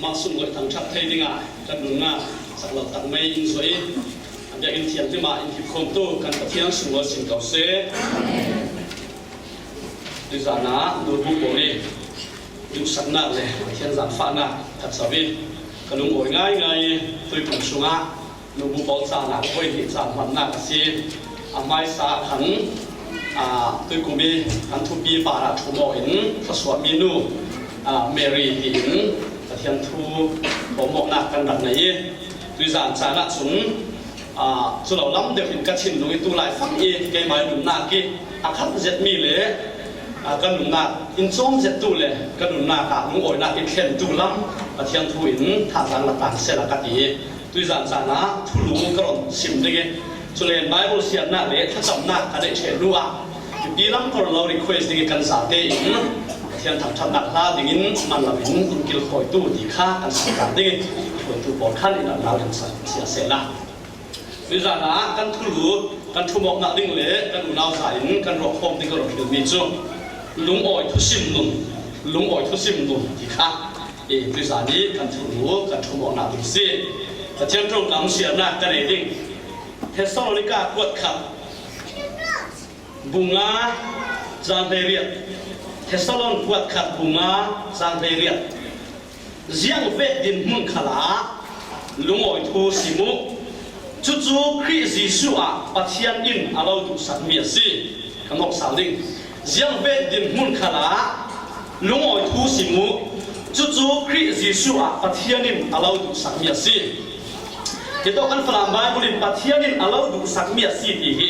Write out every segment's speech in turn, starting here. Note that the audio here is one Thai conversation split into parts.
mang sung loi thang thap thei dinga kan nunga saklo tak mai in zoi anja in thiam ti ma in hip khom tu kan pathian sung lo sin kau se tu zana dur bu bo ni du sakna le pathian zan fa na that sawi kanung oi ngai ngai tui tum sunga nu bu bol sa na koi hi cha man na si amai sa khan tui kumi kan thu pi pa ra thumo in thaswa minu Mary in pathian thu bomo na kan rat nei tui zan cha na chung chu lo lam de in ka chin lu tu lai phang e ke mai dum na ki akhat zet mi le kan nung na in chom zet tu le kan nung na ka nung oi na in khen tu lam pathian thu in tha zan la tak se la ka ti tui zan cha na thu lu ka ron sim de ge chu len bible siat na le tha cham na ka de che lu a pi lam ko lo request de kan sa te in thian thang thang nak la ding in man la in kil khoi tu di kha kan sa ka de ko tu bol khan in la len sa sia se la tui zan na kan thu lu kan thu mok na ding le kan u nau sa in kan ro khom ding ko ro mi chu lung oi thu sim nun di kha e tui zan ni kan thu lu kan thu mok na ding si ta thian trong kam sia na ka nei ding Thessalonica kuat khat bunga zang period Thessalon kuat khat bunga zang period ziang vet din mun khala lung oi thu simu chu Christ Jesu a pathian in alo tu sak mi si kanok saling ziang vet din mun khala lung oi thu simu chu Christ Jesu a pathian in alo tu sak mi si kita kan falam Bible in pathian in alo tu sak mi si ti hi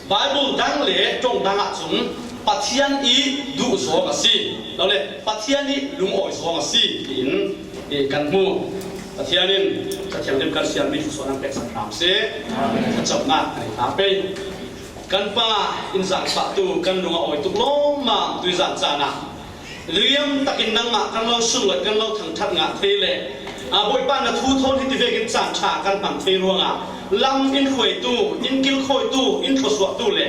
Bible dang le tong dang a chung pathian i du zo ka si lo le pathian i lung oi zo ka si in kan mu pathian in ka thiam dem kan sian mi so nang pek sak ram se ka chap na ai ta pe kan pa in zang pa tu kan lung oi tu lo ma tu zang cha na liam takin nang ma kan lo sun lo kan lo thang that nga the le boi pa na thu thon hi ti ve kin chang cha kan pang the ruanga lam in khoi tu in kil khoi tu in thoswa tu le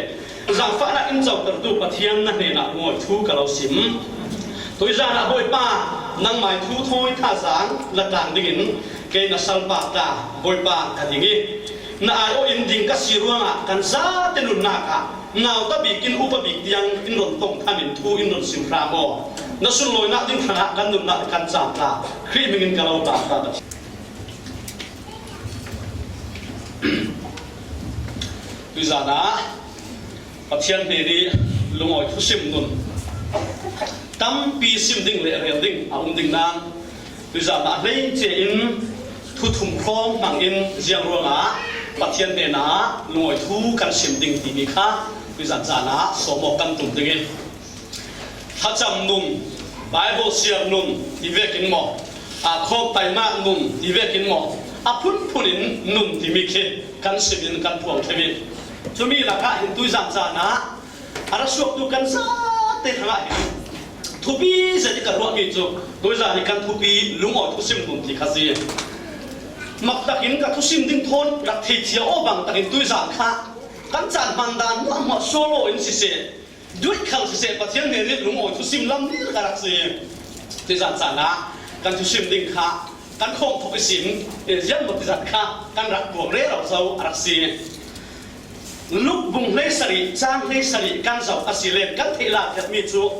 zang fa na in chau tar tu pathian na ne na ngoi thu ka lo sim toi za na boi pa nang mai thu thoi tha sang la tang dingin ke na sal pa ta boi pa ka dingi na ai o in ding ka siruanga kan za tenun na ka naw ta bikin upa bik tiang in ron tong thamin thu in ron sim khra mo na sun loi na ding khana kan nun na kan cha ta khri mingin ka lo ta ta tu za na pathian ne ri lungoi thu sim nun tam pi sim ding le rel ding ding nang tu za na lein che in thu thum khom mang in jiang ro nga pathian ne na lungoi thu kan sim ding ti mi kha tu za na so mo kan tum ding in ha cham nun Bible siam nun ti ve kin mo khom tai ma nun ti ve kin mo phun phunin nun ti mi khe kan sim in kan thuang themi chumi la ka hin tu za na ara suak tu kan sa te thanga thupi zati ka ro mi chu toi za ni kan thupi lungoi thu sim nun ti khasi mak takin ka thu sim ding thon rak thei thia o bang takin tui za kha kan chan man dan ma solo in si se dui khal si se pathian ne ni lungoi thu sim lam ni ka rak si tui za na kan thu sim ding kha kan khom thu sim e jam mo ti za kha kan rak bo re ro sau rak si lúc vùng lấy sari trang lấy sari can dầu asilen can thị lạc thật mi chú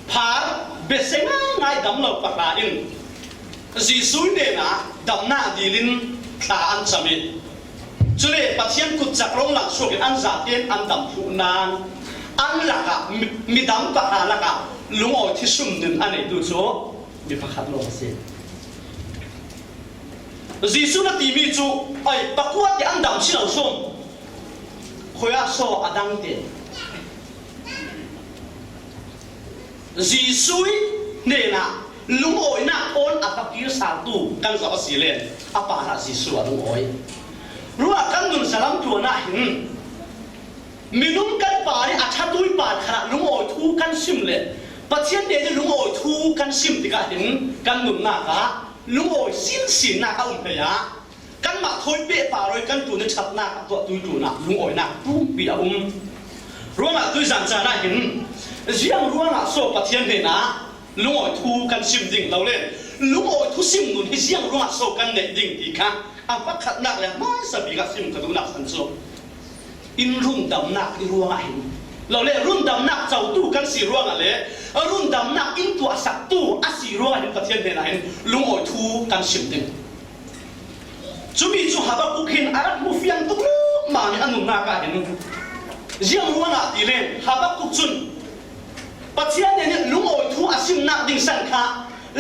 phá biệt sẽ ngay đấm lầu bạc là in gì suối nè na đấm na đi linh thà ăn chậm mi chú lệ bát thiên cút chặt rong lạc suốt cái ăn giả tiên ăn đấm phụ nan ăn là cả mi đấm bạc là cả lúng ỏi thì sum đến anh ấy tu chú mi bạc hạt lông xí gì suối nó tìm mi chú ai bạc quát thì ăn đấm xí nào sum khối áo so adang tiền, dì suy nè na lung oi na on apakir satu kan so asilen apa na dì suy lung oi, ruah kan nun salam tuan na minum kan pari achatui par khara lung oi thu kan sim le, pathian de lung oi thu kan sim tika hin kan nun na ka lung oi sin na ka ya. Kan mak thoi pe pa roi kan tu ne chap na ka to tu na lung oi na tu pi a ruang a tu zan cha na hin jiang ruang a so pathian ne na lung oi thu kan sim ding lo le ลุงโอยทุสิมนุนที่เสียงรุ่งโศกันเด็ดดิ่งดีค่ะอันพักขัดนักเลยไม่สบิกสิมกระดูนักสันโซอินรุ่งดำนักที่รุ่งอะไรเราเล่รุ่นดำนักเจ้าตู้กันสีรุ่งอะไรรุ่นดำนักอินตัวสักตู้อาสีรุ่งอะไรประเทศไหนลุงโอยทุกันสิมดิ่งจุมีจุหาบกุกินอารักมุฟิยันตุกมาเนี่ยอันนุ่มนาการเห็นเยี่ยมรุ่งอะไรตีเล่นหาบกุจุนประเทศเนี่ยลุงโอยทุอาสิมนักดิ่งสังขา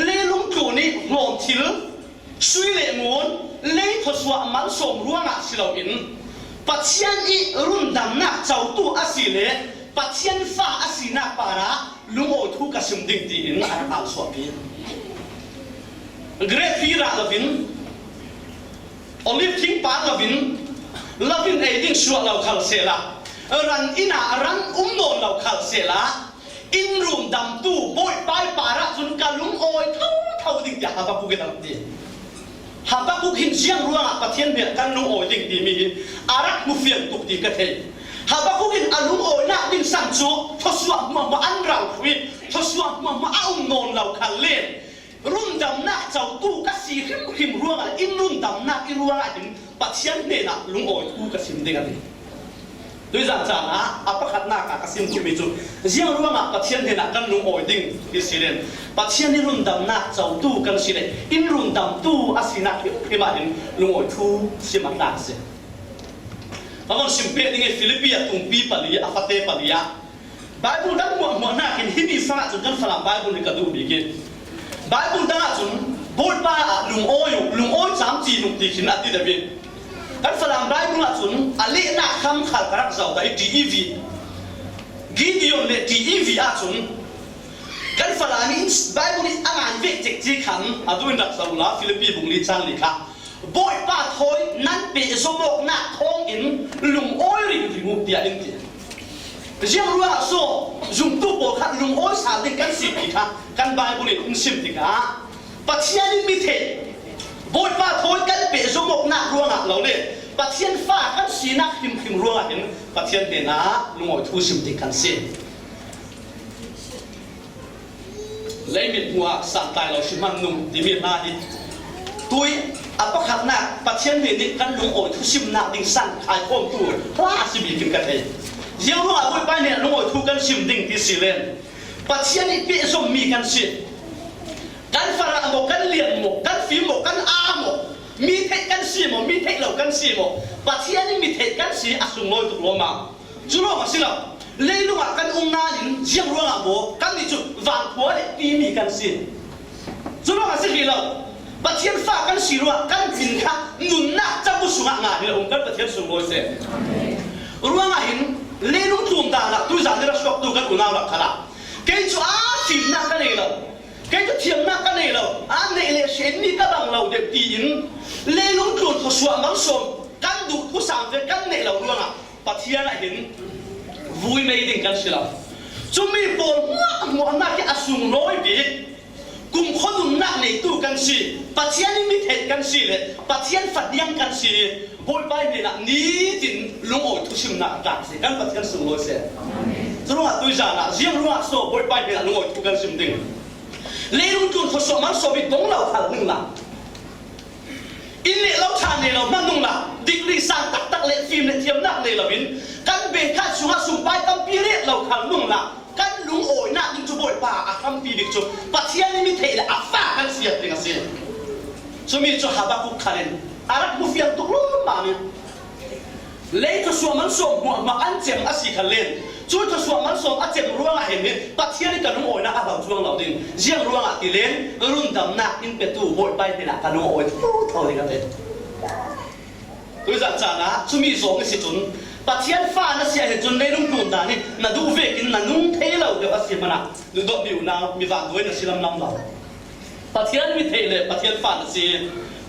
เล่ลุงจูนี่งอมทิลช่วยเล่งวนเล่ทศวรรษมันสมรุ่งอะไรสิเราอินปัจจัยอีรุ่นดำนักเจ้าตัวอาศิเลปัจจัยฟ้าอาศินักปาระลุงโอทุกสิมดิ่งดีอินอาร์อัลสวาบีเกรดฟีราลวินโอลิฟทิงปาลวินลวินเอดิ้งชัวเราขัลเซลารันอินารันโนเราขัลเซลาอินรุ่นดำตู้บอยไปปาระจนกันลุงโอยเท่าดิ่งจะหาปะกุกกันดีหากพวกหินเสียงรัวประเทศเนี่ยกันลุงโอยดิ่งดีมีอารักมุฟียนตุกดีกันเทหากพวกหินอาลุงโอยนักดิ่งสังโจทศวรรษมาอันเราคุยทศวรรษมาเอาโนนเราคันเล่นรุ่นดำนักเจ้าตู้กัสีหิมรัวอินรุ่นดำนักอิรัวถึงประเทศเนี่ยนะลุงโอยตู้กัสิมดิ่งกันด้วยจากจานะอัปขัดนักกัสิมคุมิจุเสียงรัวประเทศเนี่ยนะกันลุงโอยดิ่งดิสิเลนประเทศนี้รุ่นดำนักเจ้าตู้กันสิเลอินรุ่นดำตู้อาศินักที่มาถึงลุงโอยทูสิมาตักเสียเพราะว่าสิมเปียนี่ฟิลิปปินส์ตุงปีปลีอาฟาเตปลีอะไบเบิลดังมัวหน้ากินฮิมีฟ้าจนกันฝรั่งไบเบิลนี่ก็ดูบีกินไบเบิลดังจนบทป้าลุงโอยสามจีนุตีขินอัดที่เดบินกันฝรั่งไบเบิลจนอเลน่าคำขัดกระเจ้าได้ดีอีวีกิดิโอนเนี่ยดีอีวีอาจนกันฝรั่งนี่ไบเบิลนี่อ่านเวกเจกจีขันอาดูอินดักสาวลาฟิลิปปินส์บุงลีจังลีค่ะบอยป้าทอยนั้นเป็นสมองหน้าท้องอินลุงโอยริงมุกเดียอินเดียเจ้ารู้ว่าโซ่จุ่มตู้โบขัดลุงโอยสาดิกันสิปีค่ะกันไบเบิลนี่อุ้งซิมติกาปัจจัยนี้มีเทบอยป้าทอยกันเป็นสมองหน้ารัวงเราเนี่ยปัจจัยฟ้ากันสีนักหิมรัวเห็นปัจจัยเนี่ยนะลุงโอยทูซิมติกันสิเลยมีหัวสังตายเราชิมันนุ่มที่มีหน้าดิตุยอัปขัดนักประเทศนี้กันลุงโอยทุสิมนักดิ่งสั่งขายข้อมตัวพระสิบิกินกันเองเยี่ยมว่าบุญไปเนี่ยลุงโอยทุกันสิมดิ่งที่สิเลนประเทศนี้เปี่ยมมีกันสิกันฝรั่งหมกกันเลียนหมกกันฟิล์มหมกกันอาหมกมีเทคกันสิหมกมีเทคเหล่ากันสิหมกประเทศนี้มีเทคกันสิอาสุงลอยตุกลมาจุลมาสิเราเลยลุงกันองนาลินเยี่ยมว่าโบกันนี่จุวางหัวเลยตีมีกันสิจุลมาสิเราประเทศฟ้ากันสิรัวกันจินค่ะนุนนักจะบุษงานเนี่ยองค์กันประเทศสุงโลเซ่รัวงาหินเลี้ยงจุ่มตาละตุยจานเดรัสกตุกันอุณาละขละเกย์จูอาฟิมนักกันเองเราเกย์จูเทียมนักกันเองเราอันนี้เลยเช่นนี้ก็ดังเราเด็กตีนเลี้ยงจุ่มทศวรรษมันสมกันดูผู้สามเวกันเนี่ยเรารัวงาประเทศอะไรหินวุ้ยไม่ดิ่งกันสิเราจุ่มมีบอลมัวนักที่อาสุงน้อยบีกุมคนนุ่มนักในตู้กันสิปัจจัยนี้มีเหตุกันสิเลยปัจจัยฝัดยังกันสิบอยไปเนี่ยนะนี้จินลุงโอยทุชิมนักตักสิกันปัจจัยสุงโลเซ่จะรู้ว่าตัวจานะเสียงรู้ว่าโซ่บอยไปเนี่ยลุงโอยทุกันสิมดิ่งเลี้ยงจุนทศมันโซ่บิดงเราขัดหนึ่งละอินเล่เราชาเนี่ยเรานั่งนุ่งละดิกรีสร้างตักเล่ฟิล์มเล่เทียมนักเนี่ยเราบินกันเบค่าสุงสุงไปตั้งปีเล่เราขัดนุ่งละกันลุงโอยนักยิ่งจะบอยป่าอาคำปีดิจุปัจจัยนี้มีเทเลยอาฟ้ากันเสียติงเสียสมัยจุหาบากุขันอารักมุฟียนตุกลุ่มมาเนี่ยเลยทศวรรษมันส่งหัวมาอันเจมอาศิขันเล่นจุทศวรรษมันส่งอันเจมรัวงาเห็นเนี่ยปัจจัยนี้กันลุงโอยนักอาบังช่วงเราดิ่งเจียงรัวงาตีเล่นรุ่นดำนักอินเป็ดตู้บอยไปเนี่ยนะกันลุงโอยเท่านี้กันเลยตัวจัดจานะสมัยส่งสิจุนปัจจัยฟ้านั่นเสียเหตุจนในรุ่งตุนดานี่นั่นดูเวกินนั่นนุ่งเทเราเดี๋ยวอาศิมันนะดูดอกบิวนามีวางด้วยนั่นสิลำน้ำเราปัจจัยมีเทเลยปัจจัยฟ้านั่นสิ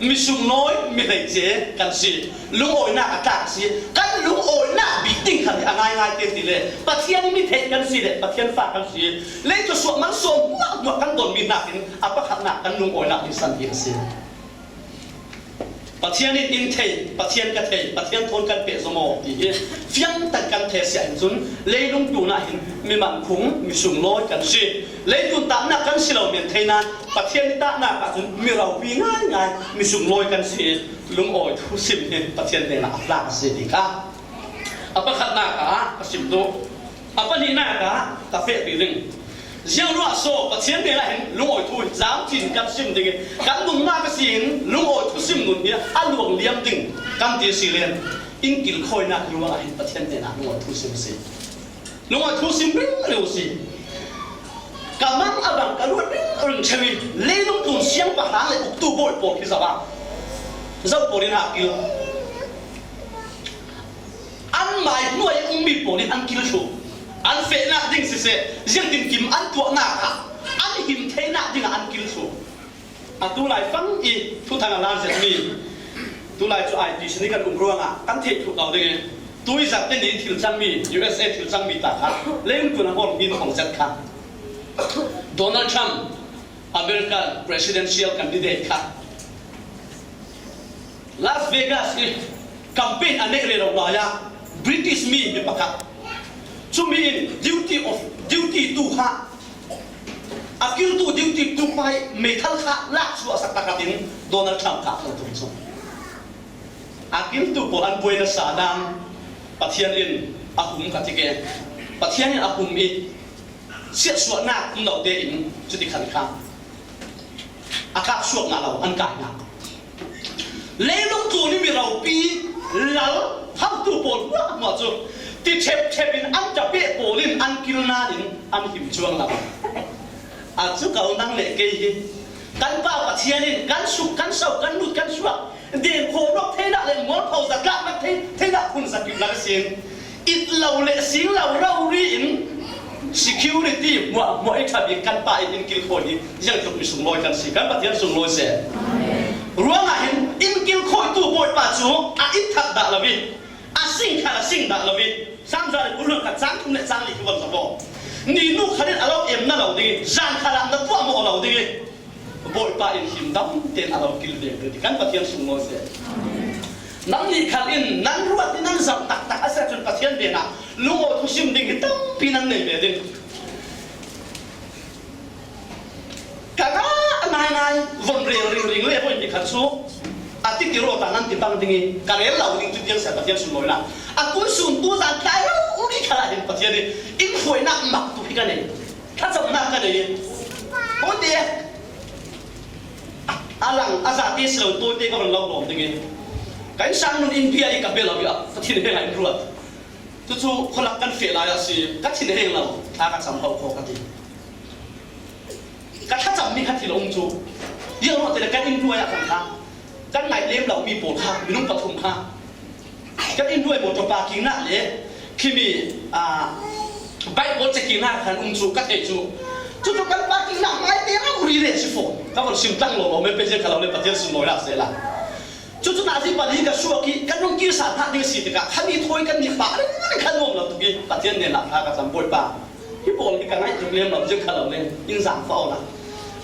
มีสุงน้อยมีเหตุเจกันสิลุงโอยนักอากาศสิกันลุงโอยนักบิดดิ้งขันง่ายเต็มทีเลยปัจจัยมีเทกันสิเลยปัจจัยฟ้ากันสิเลยจะสวดมันส่งหัวกันโดนมีหนักอัปขัดหนักกันลุงโอยนักที่สันติสิ ประเทศนี้อินเทยประเทศกันเทยประเทศทนกันเปะสมองที่เฟียงแต่กันเทเสียงสุนเลยลุงดูน่ะเห็นมีมันคงมีสุ่มลอยกันสิเลยดูตามนักกันสิเราเมียนไทยนั้นประเทศนี้ตามนักกันสุนมีเราปีง่ายง่ายมีสุ่มลอยกันสิลุงโอยทุสิบเนี่ยประเทศนี้นะอัปลาสิดีค่ะอัปขัดหน้ากะสิบตัวอัปนี่หน้ากะกาแฟปีหนึ่งยังรู้ว่าประเทศนี้ละเห็นลุงโอยทุจามจินกันสิมดึงกันลุงมากสินลุงโอยทุสิมนุนเนี่ยอันหลวงเลี้ยงดึงกันเดียสิเลียนอินกิลคอยนักรู้ว่าเห็นประเทศนี้นะลุงโอยทุสิมสิลุงโอยทุสิมเร็วสิกำลังอบังกันรู้เรื่องชีวิตเลี้ยงตุนเสียงปะหางเลยอุกตูบอยปอดที่สบายเจ้าปอดินหักกิลอันหมายหน่วยอุ้มมีปอดินอันกิลชูอันเฟนักดิ้งสิเสยังดิ้งกิมอันตัวหน้าค่ะอันหิมเทนักดิ้งอันกิลชูอันตัวไหนฟังอีทุกทางร้านเสร็จมีตัวไหนจะไอดีชนิดกันอุ้มรัวงอ่ะกันเทถูกเอาได้ไงตัวอีสัตว์เนี่ยถิ่นจังมี USA ถิ่นจังมีตาค่ะเล่นตัวนั้นบอลบินของจัดค่ะโดนัลด์ทรัมป์อเมริกัน presidential candidate ค่ะลาสเวกัสนี่แคมเปญอันนี้เรียกว่าอะไรBritish มีปะครับชุมี duty to ค่ะอากิลตัว duty to ไปไม่ทันค่ะลักชัวสักตะกัดนี้โดนัลด์ทรัมป์ค่ะทั้งทุกส่วนอากิลตัวบอันป่วยนักสาดามประเทศอินอาคุมกันที่แกประเทศนี้อาคุมอีเสียส่วนหน้าคุณเราเดินจุดที่ขันข้างอากาศช่วงเราอันกายนะเลี้ยงตัวนี้มีเราปีเราทำตัวปวดว่าหมดจุดที่เชฟอินอันจะเป๊ะปวดินอันกิลนาดินอันหิมช่วงเราอาจจะเขานั่งเละเกยกันป้าประเทศนี้กันสุกกันเศร้ากันลุดกันสวะเดี๋ยวโคโรเทน่าเลยมอเผาสักละมันเทน่าคุณสักกิบลักเสียงอิดเราเละสิงเรารีอินsecurity มัวไอ้ทะเบียนกันไปอินกิลโคดียังจะมีสุ่มลอยกันสิกันปฏิญาณสุ่มลอยเสียรู้ว่าเห็นอินกิลโคตัวบอยปัจจุอิทัดดักละวิสิ่งขนาดสิ่งดักละวิสามจานกุลกับสามทุ่มเนี่ยสามลิขิตวันสมบูรณ์นี่ลูกขนาดเราเอ็มนั่นเราดีจานขนาดนั้นตัวมัวเราดีบอยปัอินหิมดำเต็นเรากิลเดียร์ดีกันปฏิญาณสุ่มลอยเสียนั่นนี่ขันอินนั่นรู้ว่าที่นั่นสับตักอาศัยจนปฏิญาณเดียนะลูกทุกสิ่งดิ่งตั้งปีนั้นเลยเด่นกันนายวนเรียงเรียบร้อยมีขันสู้อาทิตย์ที่รอตานั้นติดตั้งดิ่งกันเอลเราดิ่งจุดยังเสร็จปฏิญาณสุ่มลอยนะอากุสุนตัวสังขารอุริขนาดเห็นปฏิญาณอินฟุยนักมักตุพิกันเลยถ้าจะนักกันเลยโอ้เดียอาลังอาซาติสเราตัวเดียก็มันเราหลอมดิ่งกันสร้างนุ่นอินเดียอีกกับเบลเราอยู่ที่นี่ไงรู้จู่ๆคนรักกันเฟียอะไรสิกัดที่ไหนเราถ้ากันสัมผัสโคกันทีกันถ้าจำมีกันที่เราจู่ยังเราแต่กันอินด้วยอะกันค่ะกันไหนเลี้ยงเรามีปวดค่ะมีนุ่งปฐุมค่ะกันอินด้วยหมดจปากินหน้าเลยที่มีใบบดจะกินหน้ากันจู่กัดจู่ๆกันปากินหน้าไม่เตี้ยอุริเรสิโฟก็มันซิมตั้งเราไม่เป็นเจ้าเราเลยปฏิเสธสุ่มลอยละเสียละจู่ๆนาทีปฏิกับชัวกี้กันต้องกินสารพัดดิ้งสิติกะขันนี้ถอยกันมีป่าขันงงเราตุกี้ปฏิเสธเนี่ยละถ้ากับสัมปวยป่าที่บอกที่กันให้จุดเลี้ยงเราจึงขันเราเนี่ยยิ่งสั่งเฝ้าละ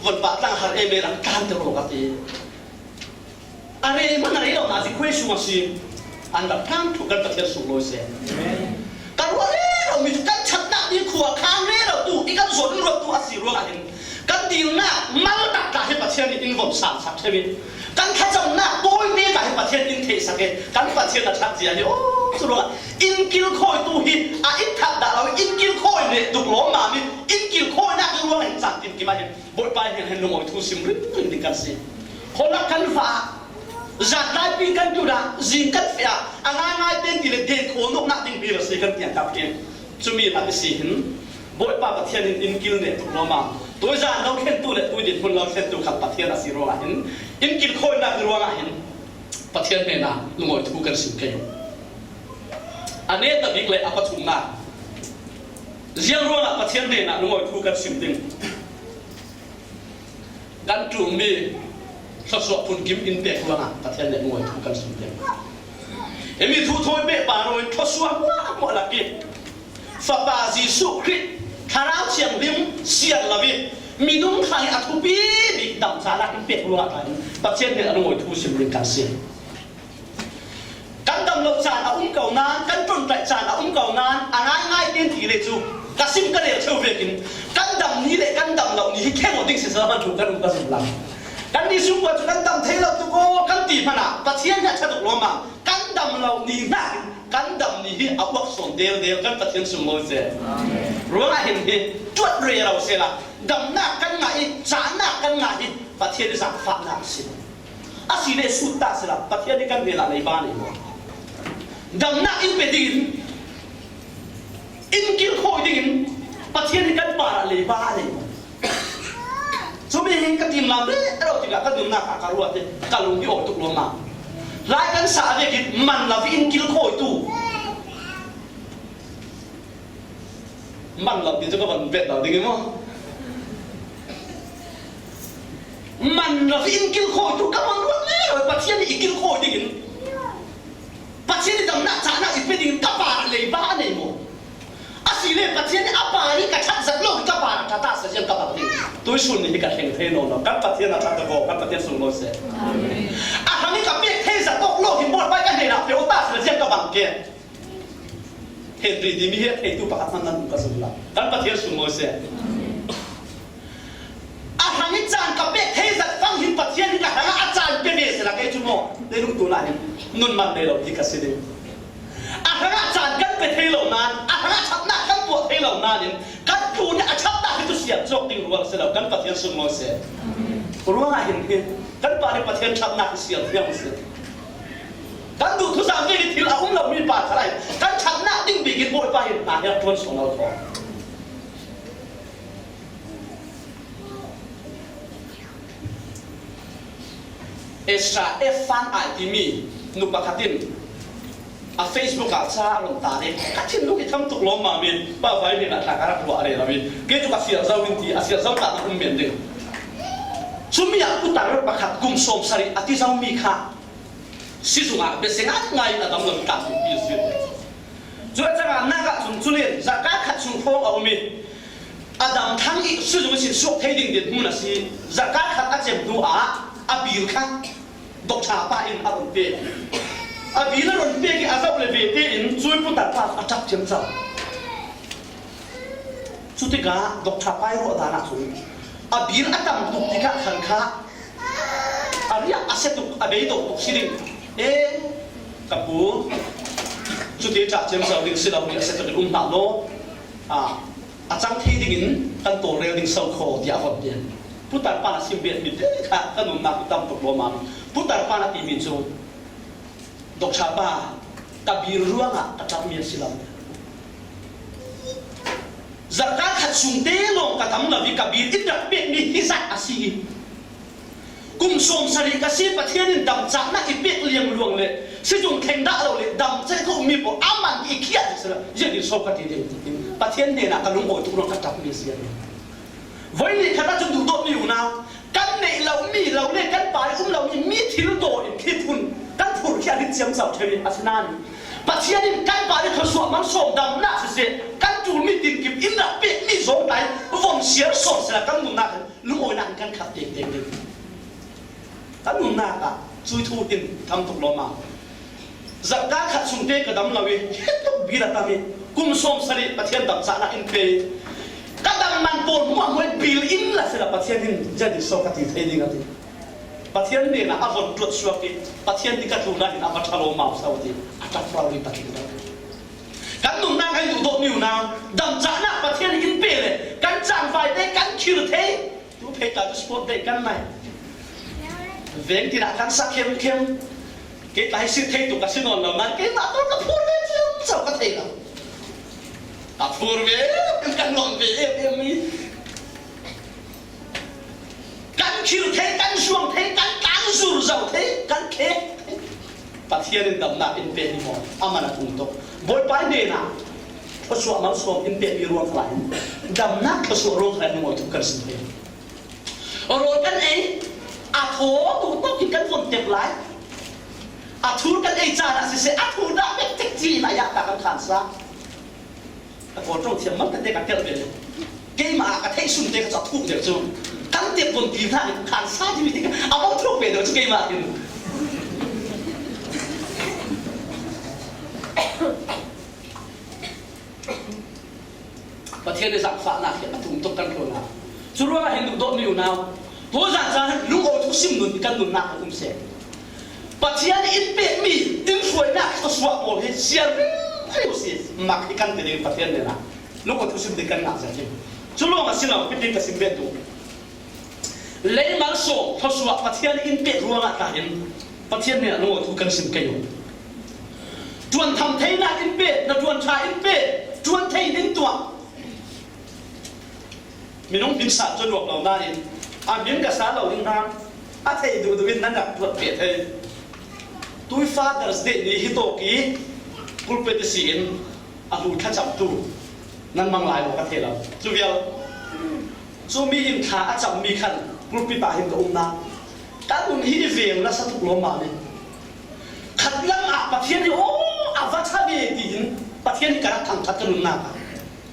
วันป่าตั้งหันเอเมรังการตลอดกันทีอะไรมันอะไรเราหน้าที่คุยชัวสิอันดับทั้งถูกกันปฏิเสธสุ่มลอยเสียกันว่าเรามีกันชัดหน้าที่ขวาข้างเราตู้อีกันส่วนเราตัวสิรัวกันกันดีหน้ามันตัดให้ปฏิเสธนี่อินผมสั่งสับใช่ไหมกันแค่จำหน้าโป้ยนี่กับประเทศอินเทสักเองกันประเทศนั้นชัดเจนเลยโอ้สุดละอินกิลโคยตู้ฮิอินทัดดาเราอินกิลโคยเนี่ยดุล้อมามีอินกิลโคยนักรู้ว่าเห็นจัดตินกี่มาเห็นบทไปเห็นลงอยทูซิมริบดิกันสิคนละกันฟ้าจัดได้ปีกันดูนะจิงกันเฟียง่ายๆเป็นกิเลสเด็กคนนกนักดิ้งปีละสิกันเตียนกับเตียนจะมีอะไรสิเห็นบทไปประเทศอินกิลเนี่ยดุล้อมาตัวจานเราเห็นตัวเล็กตัวเด็กคนเราเห็นตัวขับประเทศละสิรัวเห็นอินกิลโคยนักรัวเห็นประเทศเนี่ยนะลงอยทูกันสิเกี่ยวอันนี้ตัดอีกเลยอัปชุมนะเรื่องรัวประเทศเนี่ยนะลงอยทูกันสิดิ้งกันจุ่มมีสัดส่วนคุณกิมอินเตอร์รัวนะประเทศเนี่ยลงอยทูกันสิดิ้งเอ็มมีทูทอยเบะปารอยทศวรรษว่าหมดละกิฟาบาซิสุคริคาราเชียงริมเชียงละวิมีนุ่งไทยอัตุปีบิดดำสาระอินเปกรัวกันประเทศเนี่ยอนุโมทูสิบริการเสีย lo chan a kau nan kan tron tai chan a kau nan angai tin thi le chu kasim ka le cheu vekin kan dam ni le kan dam lo ni khe mo ding se sa man chu kan ka sim lam kan ni sung wa chu kan dam thei lo tu ko kan ti phana pathian ya cha dok lo ma kan dam lo ni na kan dam ni hi awak son del kan pathian sung mo se ro la hin hi tuat re lo se la dam na kan ngai cha na kan ngai pathian sa fa na si asi le su ta se la pathian ni kan ve la nei ba ni mo dam na in pe din in kil khoi ding pathian ni kan pa le ba ni Sumi hing katim lam le ero tiga kadum na ka ruate kalung ki otuk lo ma lai kan sa ve ki man la vi in kil khoi tu man la bi to ka ban bet la ding mo man la vi in kil khoi tu ka man ruat le ro pathian ni kil khoi ding pathian ni dam na cha na ipe ding ka pa le ba nei mo asi le pathian ni apa ni ka chat zat lo ka pa ka ta sa jem ka pa ding tôi xuân thì cả thành thế nào các bậc thiên là thật là các bậc thiên sùng lôi xe hàng này các biết thế giả tốc lô thì một vài cái này là phiếu ta sẽ riêng các bằng kia hiện thì đi mi hết thì tu bạc thân năng các sùng là các bậc thiên sùng lôi xe hàng này chàng các biết thế giả phăng hình bậc thiên thì cả hàng chàng biết biết sẽ là cái chung mò đây lúc tu lại nun mặt đây là thì cả sự đấy hàng chàng các biết thế lâu nan hàng chàng na các bộ thế lâu nan kan tu ni achap ta itu siap jok ting ruang sedau kan pathian sung mo se ruang ahin ke kan pa ni pathian chap na siap yang se kan du thu sam ni thil a lo mi pa salai kan chap na ding bi git boy pa hin na ya tuan song lo ko Esra efan itimi nu pakatin a Facebook a cha ron ta ne ka chin lu ki tham tuk lo ma min pa vai ni na ta ka ra wa re la min ke chu ka sia zau min ti a sia zau ta um men de chumi a ku ta ro pa khat kum som sari ati zau mi kha si su nga be senga ngai na dam lo ka bi si chu cha ga na ga chung chu len za ka khat chung phong a mi adam thang i su ju sin sok thei ding de mu na si za ka khat a chem du a bil kha dok cha pa in a ron pe a vì nó còn biết cái azab là về thế in chui phụ tạt pa chặt chém chặt chú thích cả độc chả phải rồi ta nãy chui a vì nó tầm tục thì cả khăn khá a vì a sẽ tục a bây tục xí đình ê cặp bố chú thích chặt chém chặt đình xí đầu thì sẽ tục nạp nó a chẳng thấy đình căn tổ rêu đình sâu khổ thì a vật tiền phụ tạt pa là sim biệt biệt thế cả căn nạp tầm tục lo mà phụ tạt pa là tìm mình chú dok chapa kabir ruanga katap mir silam zakat khat sungte long katam la vi kabir idak pe ni hisat asi kum som sari kasi pathian dam cha na ipek liang luang le si jung theng da lo le dam che ko mi po aman ki khiat sala je di so kati de pathian ne na kalung oi tu ro katap mir siam voi ni khata chung du dot ni una kan nei lo mi lo le kan pai lo mi thil do in khithun kan phur kia đi chiếm giàu theo đi asinan bắt chia đi kan ba đi thua suốt mang sòng đầm nát sẽ kan tu mi tìm kiếm in đặc biệt mi giống tay vòng xía sòng sẽ là kan nung nát lúc ngồi nặng kan khắp tiền tiền tiền kan nung nát à chui thu tiền tham tục lo mà giặc cá khát sung tê cái đầm là vì hết lúc bị là ta mi cung sòng sẽ đi bắt chia đầm xã là in pe các đầm man bồn mua mới bil in là sẽ là bắt chia đi jadi so cái gì thấy đi cái pathian ni na avon plot suaki pathian di katuna in ama thalo mau sawti atak flauri pathian kan nung na kai du do niu na dam cha na pathian in pe le kan chang vai te kan khir the tu pe ta sport de kan mai veng ti na kan sa khem khem ke tai si the tu ka si non lo man ke na to ka phur le chim sao ka the la ka phur ve kan non ve em mi kan khir thế kan suang thế kan sur zau thế kan khe pathian dam na in pe ni mo amana tung to boy pai de na ko su amal so in pe bi ruang lai dam na ko su rong khai mo tu kar sin pe ro kan ei a tho tu to ki kan von tep lai a thu kan ei cha na se a thu da mek tek ji na ya ta kan khan sa a ko tong thiam man te ka tel be ke ma ka thei sun te ka thu de chu kan tiap pun tiba kan saja ni, apa tu pedo juga imatin. ประเทศในสักฟ้าหนักเขียนมาถุงตกกันโคลนาสุดว่าเห็นดูโดนอยู่nowหัวใจลุงโอทุกสิ่งนุนกันนุนหนักอุ้มเสียประเทศอินเปียมีอินสวยนักตัวสวะโมเฮเซียไม่รู้สิมักที่กันเป็นประเทศเนี่ยนะลุงโอทุกสิ่งดีกันหนักจริงสุดว่าสิ่งเราเป็นกับสิ่งเบ็ดดูเล่มันโซ่ทศวรรษประเทศอินเปียรัวงกันเห็นประเทศเนี่ยลุงโอทุกกันสิ่งเกี่ยวจวนทำเทน่าอินเปียนะจวนชาอินเปียจวนเทนินตัวมีน้องพินสัตว์จนหลวงเราได้อามินกับสาเราดิ้งทางอาเทดูดูวินนั่นแหละปวดเปียเทตุยฟาเดอร์สเดนี่ฮิโตกี้กุลเปตซีนอาลูข้าจับตูนั่นมังลายของประเทศเราจูเวียจูมีอินทาอาจับมีขันกุลปิตาหิมกับองนาการอุ่นฮิเวียงและสัตุกลมาเนี่ยขัดลังอาประเทศนี้โอ้อาวัชเบียดีนประเทศนี้กระทำทัดกันนุ่นหน้า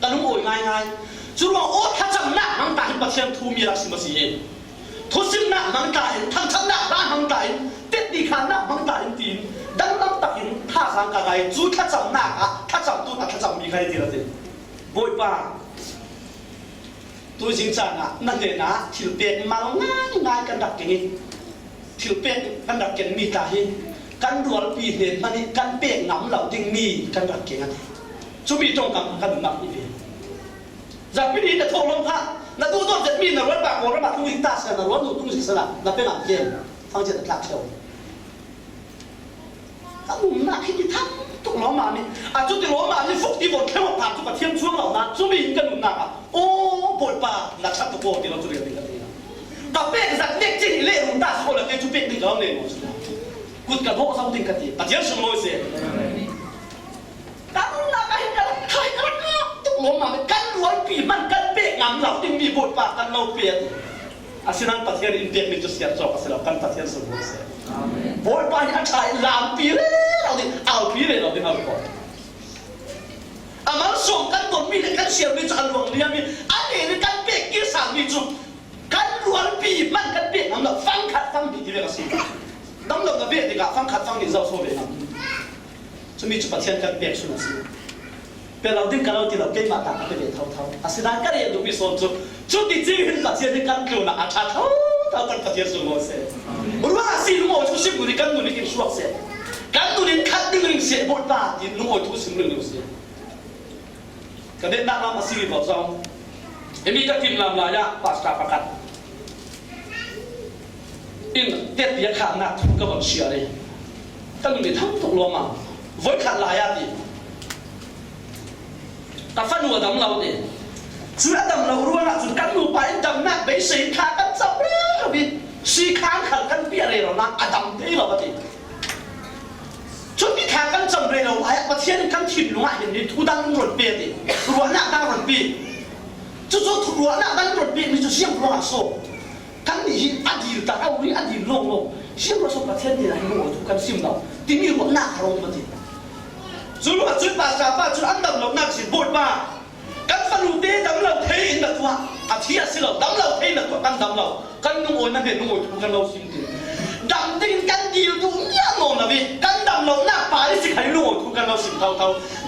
กันนุ่งโอยง่ายจุดว่าโอ้ถ้าจำหน้ามังตาเห็นประเทศทูมีรักสิมาสีทุสิมหน้ามังตาเห็นทั้งหน้าบ้านมังตาเห็นเต็ดดีขานหน้ามังตาเห็นตีนดังน้ำตาเห็นท่าทางกระไรจุดถ้าจำหน้าถ้าจำตัวถ้าจำมีใครดีละเด็ดโวยป้าตัวจริงจังนั่นเลยนะถิวเป็ดมาง่ายกันดักอย่างนี้ถิวเป็ดกันดักอย่างมีตาเห็นกันรัวปีเห็นมันนี่กันเป็ดน้ำเหล่าดิ้งมีกันดักอย่างนั้นจุมีตรงกับกันหนักนี่เองจากพิธีจะโทรลงค่ะนัดดูต้นจะมีนรกแบบโบราณแบบทุ่งตาเสนรกดูทุ่งศิษย์ละนับเป็นอะไรเยี่ยมฟังเจตนาเชียวถ้าหนุ่มนักที่ทำต้องล้อมานี่อาจจะล้อมานี่ฟุกที่บนแค่ว่าผ่านทุกประเทศช่วงเหล่านั้นช่วงมีกันหนุ่มนักโอ้ปวดป่านักชักตะโกนที่เราจะเรียนกันนี่แต่เป็นสักเด็กจริงเล่หุ่นตาสกุลเลยจุเป็นที่เราเนี่ยกุดกับพวกสังติงกันที่ประเทศสมุทรเสียกันหนักให้กันใครกันต้องล้อมากันรวยปีมันกันเป๊ะงามเราที่มีบทบาทกันเราเปลี่ยนอาศัยนั้นประเทศอินเดียมีจุดเสียจบอาศัยเรากันประเทศสมุทรเสียบทบาทยังใช้ลามปีเลยเราดิเอาปีเลยเราดิเอาก่อนอามันส่งกันบนมีแต่กันเสียมีจุดหลวงเนี่ยมีอันนี้กันเป๊ะกี่สามมีจุดกันรวยปีมันกันเป๊ะงามเราฟังขัดฟังดีที่เรียกสิต้องเราเป๊ะดีกว่าฟังขัดฟังดีเราโซ่เลยนะจะมีจุดประเทศกันเป๊ะสุดสิเป็นเราดิ้งกันเราที่เราเก่งมากต่างกันเป็นเท่าอาศัยนั้นก็เลยดูมีส่วนจุดที่จริงเห็นประเทศที่กันเกี่ยวกับอาชาเท่ากันประเทศสมุทรเสียรู้ว่าสิ่งลุงโอทุกสิ่งดูนี่กันดูนี่กินสวกเสียกันดูนี่คัดดึงเสียบทบาทที่ลุงโอทุกสิ่งดูเสียกันเด็กนักมาสิ่งบอกซ้ำเอ็มมีก็ทีมลำลายะปัสตาประกันอินเด็ดเดียขาดนักทุกกบฏเชียเลยกันดูนี่ทั้งตกลงมาไว้ขาดลายะดีแต่ฟันหัวดำเราเนี่ยสุดดำเรารู้ว่าสุดกันหนูไปดำหนักไปสีขากันจับเลยพี่สีขาขัดกันเปียอะไรเรานะดำที่เราปฏิชุดที่ขากันจับเลยเราไอ้ประเทศกันถิ่นหลวงเห็นดิทุดังรถเปียดิรัวหน้าดังรถปีจุดรัวหน้าดังรถปีมีจุดเสียงรัวโซ่กันนี่อดีตแต่เอาเรื่องอดีตลงเสียงรัวโซ่ประเทศนี่อะไรรู้ทุกกันซิมเราที่มีรัวหน้าเราปฏิจุดว่าจุดภาษาบ้าจุดอันดับเราหนักสิบทมากันฟันหูเตะดำเราเทอินดัตัวอาทิตย์สิเราดำเราเทอินดัตัวกันดำเรากันนุ่งโอยนั่นเห็นนุ่งโอยทุกกันเราสิมดีดำดิ้งกันดีดูเนี่ยงงนะพี่กันดำเราหน้าป่าที่สิใครนุ่งโอยทุกกันเราสิมเท่า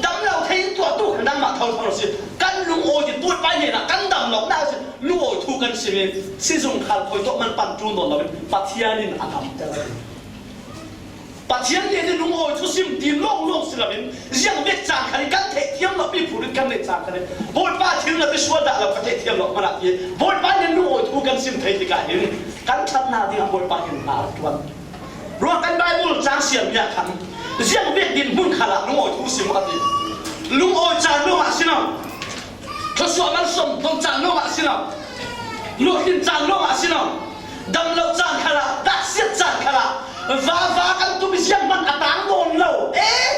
ดำเราเทอินตัวตู้กันดำมาเท่าเราสิกันนุ่งโอยที่ตัวไปเนี่ยนะกันดำเราหน้าสินุ่งโอยทุกกันสิเนี่ยสิส่งข่าวคอยตัวมันปั่นจูนเราเป็นปัทยานินอาดำแต่ละปัจจัยนี้นุ่งโอยทุกสิ่งดีโล่งสิละเป็นยังเด็กจางกันกันเที่ยวเราปีผู้กันเด็กจางกันบทบาทที่เราไปช่วยด่าเราประเทศเที่ยวเราขนาดนี้บทบาทนี้นุ่งโอยทุกกันสิ่งไทยที่กันเห็นกันชัดหน้าที่บทบาทเห็นหน้าตัวรวมกันได้บุญจางเสียงยาขันยังเด็กดินบุญขลังนุ่งโอยทุกสิ่งมาดีนุ่งโอยจางนุ่งอาศินะทศวรรษมันสมต้องจางนุ่งอาศินะลูกดินจางนุ่งอาศินะดำเราจางขลังดักเสียจางขลังว่ากันตุมิเสียงมันอัตางโดนเรา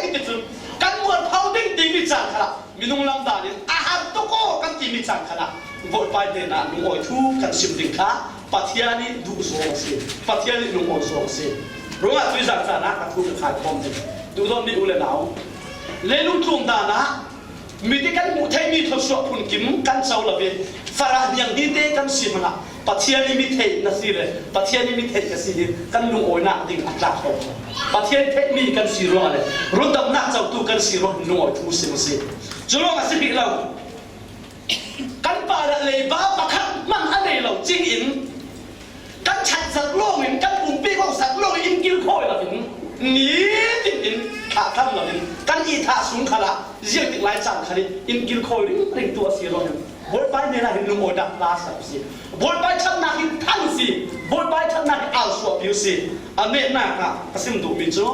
นี่จุดกันมวนเผาดิ้งตีมิจังขนาดมีนุ่งลำดานี่อาหารตุโก้กันตีมิจังขนาดบทไปเดินนะนุ่งโอยทูกันชิมดิ้งข้าปัทยานี่ดูโซ่เสียปัทยานี่นุ่งโอยโซ่เสียรู้ว่าตุยจังขนาดกันทูขายพร้อมจริงดูตอนนี้อุเลนาวเลลุงทุ่งดานะมีที่กันมุทัยมีทศพุนกิมกันเจ้าละเวฟารายังดีเตกันสิมันละปัทยานิมิเทนสิเลยปัทยานิมิเทกันสิกันลุงโอยนักดิ่งอัตราเขาปัทยาเทมีกันสิรัวเลยรุ่นดำนักเจ้าตูกันสิรัวนุ่งโอยทูสิมสิจุลงอาศิบิเรา กันป่าเลยบ้าประคับมันอะไรเราจริงอินกันฉัดสักโลกอินกันปุ่มปีของสักโลกอินกิลโคยเราอินนี้ติดอินขาดทำเราอินกันอีท่าสูงขนาดเยี่ยงติดลายจังขนาดอินกิลโคยเร่งตัวเสียเราอินบทไปเนี่ยนะเห็นลุงโอดักลาสับสิบทไปฉันนักทั้งสิบทไปฉันนักอัลสวาบิวสิอันนี้น่าค่ะประสิมดูมิจู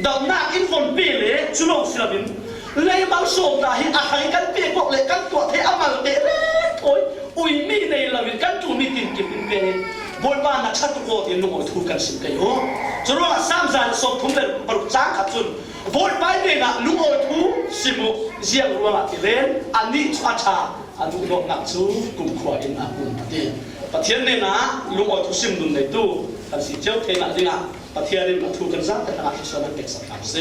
ดำนักอินฟอนปีเลยจุลงศิลปินเลยบางส่วนได้อาหารกันเปียกเลยกันตัวเทอามาเตะโอ้ยอุ้ยมีในละวินกันจูมีตินกินเปียบทบ้านนักชัดตัวที่ลุงโอทูกันสิบกันอยู่จุลงสามจานสมทุ่มเลยปรุจ้างขัดจุนบทไปเนี่ยนะลุงโอทูสิมุเจียงรัวมาที่เล่นอันนี้ชัดชาอันนี้ดอกนักจูกุมขวาอินอาบุนเดียประเทศเนี่ยนะลุงโอทูสิมดุนในตู้กันสิเจ้าเทนักดินะประเทศเนี่ยมาทูกันซักแต่ละที่ส่วนนั้นเป็นสักการเส